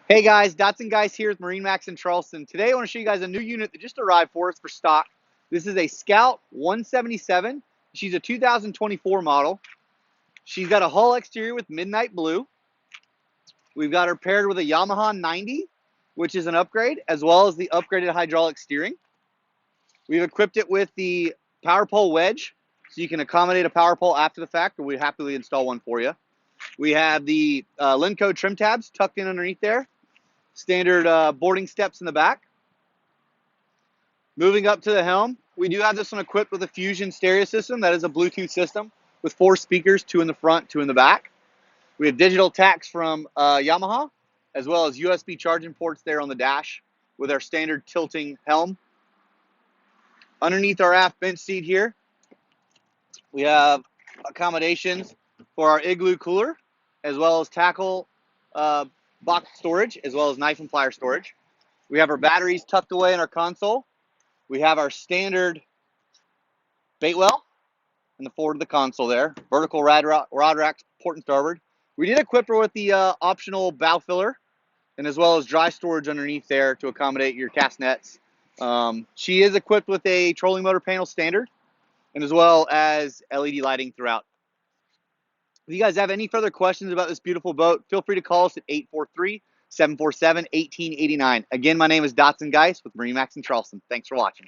Hey guys, Dotson Guys here with MarineMax in Charleston. Today I want to show you guys a new unit that just arrived for us for stock. This is a Scout 177. She's a 2024 model. She's got a hull exterior with midnight blue. We've got her paired with a Yamaha 90, which is an upgrade, as well as the upgraded hydraulic steering. We've equipped it with the power pole wedge, so you can accommodate a power pole after the fact, or we happily install one for you. We have the Lenco trim tabs tucked in underneath there. Standard boarding steps in the back. Moving up to the helm, we do have this one equipped with a Fusion stereo system. That is a Bluetooth system with 4 speakers, 2 in the front, 2 in the back. We have digital tacks from Yamaha, as well as USB charging ports there on the dash with our standard tilting helm. Underneath our aft bench seat here, we have accommodations for our igloo cooler, as well as tackle box storage, as well as knife and plier storage. We have our batteries tucked away in our console. We have our standard bait well in the forward of the console there. Vertical rod racks, port and starboard. We did equip her with the optional bow filler, and as well as dry storage underneath there to accommodate your cast nets. She is equipped with a trolling motor panel standard, and as well as LED lighting throughout. If you guys have any further questions about this beautiful boat, feel free to call us at 843-747-1889. Again, my name is Dotson Geis with MarineMax in Charleston. Thanks for watching.